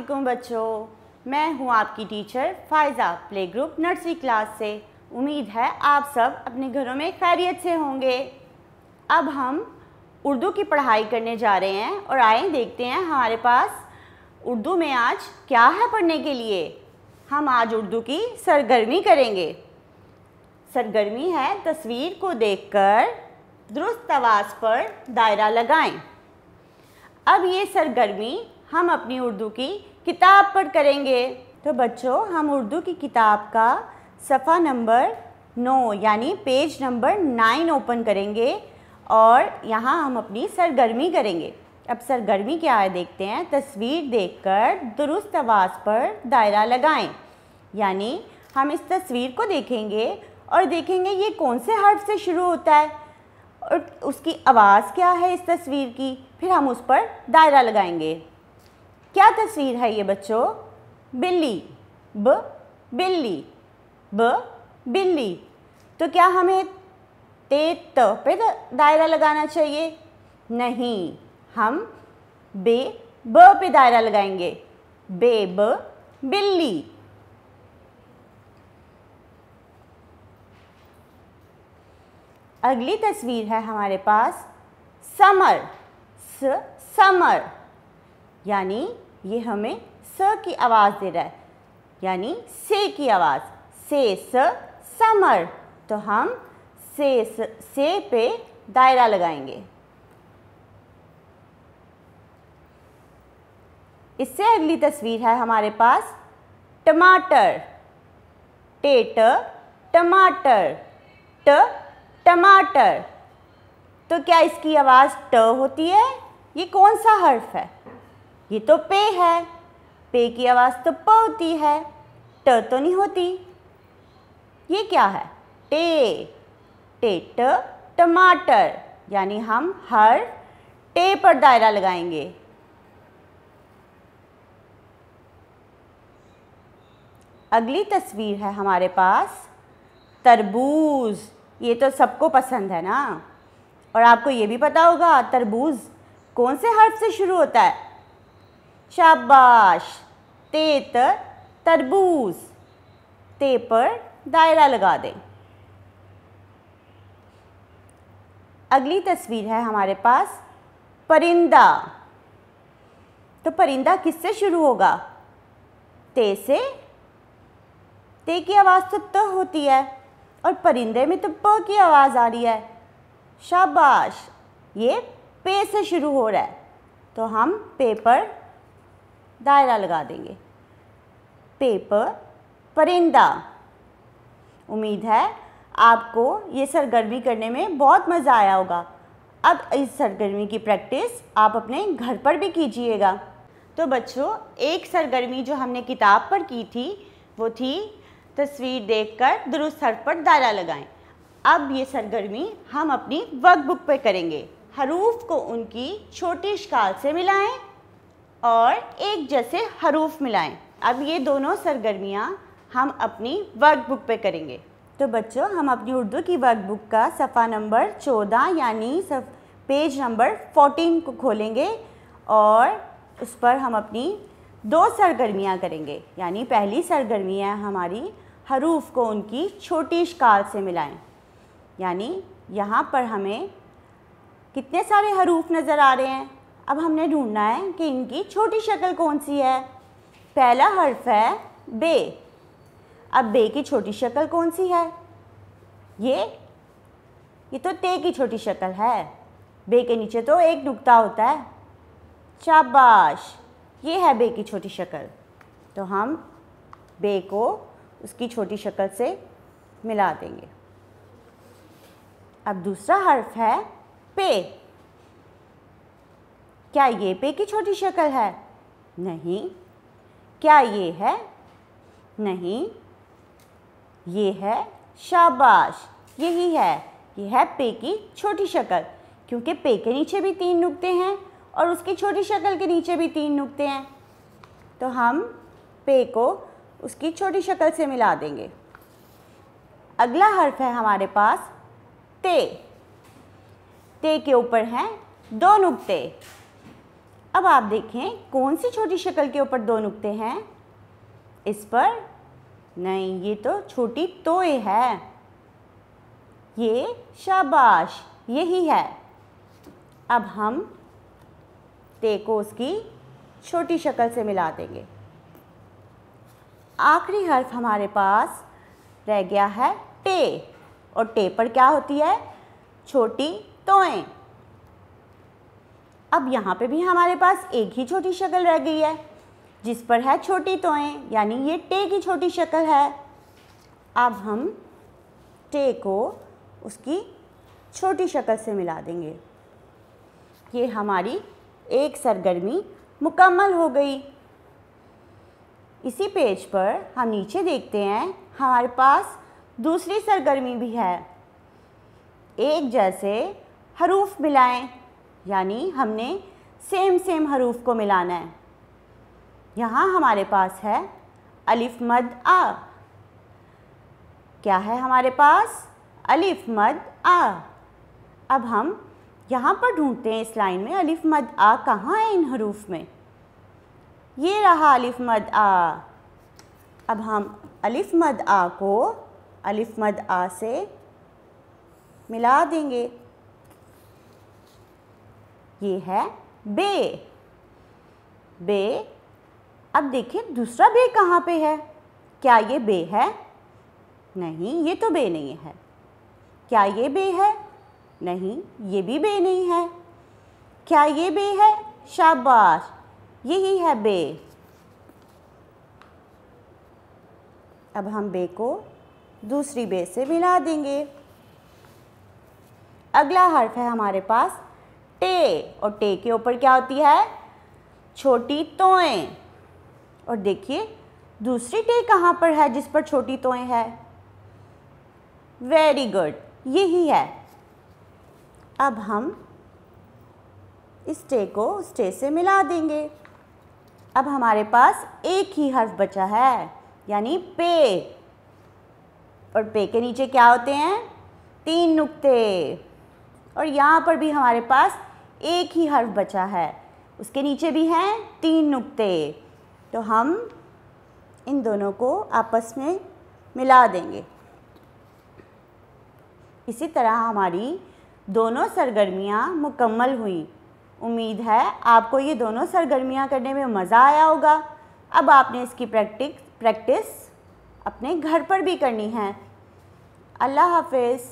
वालेकुम बच्चों, मैं हूं आपकी teacher Faiza play group nursery class से। उम्मीद है आप सब अपने घरों में खैरियत से होंगे। अब हम उर्दू की पढ़ाई करने जा रहे हैं और आए देखते हैं हमारे पास उर्दू में आज क्या है पढ़ने के लिए। हम आज उर्दू की सरगर्मी करेंगे। सरगर्मी है तस्वीर को देखकर दुरुस्त आवाज़ पर दायरा लगाएं। अब ये सरगर्मी हम अपनी उर्दू की किताब पर करेंगे। तो बच्चों, हम उर्दू की किताब का सफ़ा नंबर 9 यानी पेज नंबर 9 ओपन करेंगे और यहाँ हम अपनी सरगर्मी करेंगे। अब सरगर्मी क्या है देखते हैं। तस्वीर देखकर दुरुस्त आवाज़ पर दायरा लगाएं। यानी हम इस तस्वीर को देखेंगे और देखेंगे ये कौन से हर्फ से शुरू होता है और उसकी आवाज़ क्या है इस तस्वीर की, फिर हम उस पर दायरा लगाएंगे। क्या तस्वीर है ये बच्चों? बिल्ली, ब बिल्ली, ब बिल्ली। तो क्या हमें ते त पे दायरा लगाना चाहिए? नहीं, हम बे ब पे दायरा लगाएंगे। बे ब बिल्ली। अगली तस्वीर है हमारे पास समर, समर, यानी ये हमें स की आवाज़ दे रहा है, यानी से की आवाज़, से समर। तो हम से पे दायरा लगाएंगे। इससे अगली तस्वीर है हमारे पास टमाटर, टमाटर, टमाटर। तो क्या इसकी आवाज़ ट होती है? ये कौन सा हर्फ है? ये तो पे है। पे की आवाज़ तो प होती है, ट तो नहीं होती। ये क्या है? टे, टमाटर, यानी हम हर टे पर दायरा लगाएंगे। अगली तस्वीर है हमारे पास तरबूज। ये तो सबको पसंद है ना। और आपको ये भी पता होगा तरबूज कौन से हर्फ से शुरू होता है? शाबाश, तरबूज। ते पर दायरा लगा दें। अगली तस्वीर है हमारे पास परिंदा। तो परिंदा किससे शुरू होगा? ते से। ते की आवाज़ तो त होती है और परिंदे में तो प की आवाज़ आ रही है। शाबाश, ये पे से शुरू हो रहा है, तो हम पे पर दायरा लगा देंगे। पे पर परिंदा। उम्मीद है आपको ये सरगर्मी करने में बहुत मज़ा आया होगा। अब इस सरगर्मी की प्रैक्टिस आप अपने घर पर भी कीजिएगा। तो बच्चों, एक सरगर्मी जो हमने किताब पर की थी वो थी तस्वीर देखकर दुरुस्त हर्फ पर दायरा लगाएं। अब ये सरगर्मी हम अपनी वर्कबुक पे करेंगे। हरूफ को उनकी छोटी इश्काल से मिलाएं और एक जैसे हरूफ मिलाएं। अब ये दोनों सरगर्मियाँ हम अपनी वर्कबुक पे करेंगे। तो बच्चों, हम अपनी उर्दू की वर्कबुक का सफ़ा नंबर 14 यानी पेज नंबर 14 को खोलेंगे और उस पर हम अपनी 2 सरगर्मियाँ करेंगे। यानी पहली सरगर्मी है हमारी हरूफ को उनकी छोटी इश्काल से मिलाएं। यानी यहाँ पर हमें कितने सारे हरूफ नज़र आ रहे हैं। अब हमने ढूंढना है कि इनकी छोटी शक्ल कौन सी है। पहला हर्फ है बे। अब बे की छोटी शक्ल कौन सी है? ये तो ते की छोटी शक्ल है। बे के नीचे तो एक नुक्ता होता है। शाबाश, ये है बे की छोटी शक्ल। तो हम बे को उसकी छोटी शक्ल से मिला देंगे। अब दूसरा हर्फ है पे। क्या ये पे की छोटी शक्ल है? नहीं। क्या ये है? नहीं। ये है। शाबाश, यही है। ये है पे की छोटी शक्ल, क्योंकि पे के नीचे भी 3 नुक्ते हैं और उसकी छोटी शक्ल के नीचे भी 3 नुक्ते हैं। तो हम पे को उसकी छोटी शक्ल से मिला देंगे। अगला हर्फ है हमारे पास ते। ते के ऊपर हैं 2 नुक्ते। अब आप देखें कौन सी छोटी शक्ल के ऊपर 2 नुक्ते हैं? इस पर नहीं, ये तो छोटी तोय है। ये शाबाश, यही है। अब हम ते को उसकी छोटी शक्ल से मिला देंगे। आखिरी हर्फ हमारे पास रह गया है टे, और टे पर क्या होती है? छोटी तोय। अब यहाँ पे भी हमारे पास एक ही छोटी शक्ल रह गई है जिस पर है छोटी तोय, यानी ये टे की छोटी शक्ल है। अब हम टे को उसकी छोटी शक्ल से मिला देंगे। ये हमारी एक सरगर्मी मुकम्मल हो गई। इसी पेज पर हम नीचे देखते हैं, हमारे पास दूसरी सरगर्मी भी है। एक जैसे हरूफ मिलाएं, यानी हमने सेम हरूफ को मिलाना है। यहाँ हमारे पास है अलिफ मद आ। क्या है हमारे पास? अलिफ मद आ। अब हम यहाँ पर ढूंढते हैं इस लाइन में अलिफ मद आ कहाँ है इन हरूफ में? ये रहा अलिफ मद आ। अब हम अलिफ मद आ को अलिफ मद आ से मिला देंगे। ये है बे। बे। अब देखिए दूसरा बे कहाँ पे है? क्या ये बे है? नहीं, ये तो बे नहीं है। क्या ये बे है? नहीं, ये भी बे नहीं है। क्या ये बे है? शाबाश, यही है बे। अब हम बे को दूसरी बे से मिला देंगे। अगला हर्फ है हमारे पास टे, और टे के ऊपर क्या होती है? छोटी तोय। और देखिए दूसरी टे कहाँ पर है जिस पर छोटी तोय है? वेरी गुड, यही है। अब हम इस टे को उस टे से मिला देंगे। अब हमारे पास एक ही हर्फ बचा है, यानी पे। और पे के नीचे क्या होते हैं? 3 नुक्ते। और यहाँ पर भी हमारे पास एक ही हर्फ बचा है, उसके नीचे भी हैं 3 नुक्ते। तो हम इन दोनों को आपस में मिला देंगे। इसी तरह हमारी दोनों सरगर्मियाँ मुकम्मल हुई। उम्मीद है आपको ये दोनों सरगर्मियाँ करने में मज़ा आया होगा। अब आपने इसकी प्रैक्टिस अपने घर पर भी करनी है। अल्लाह हाफ़िज़।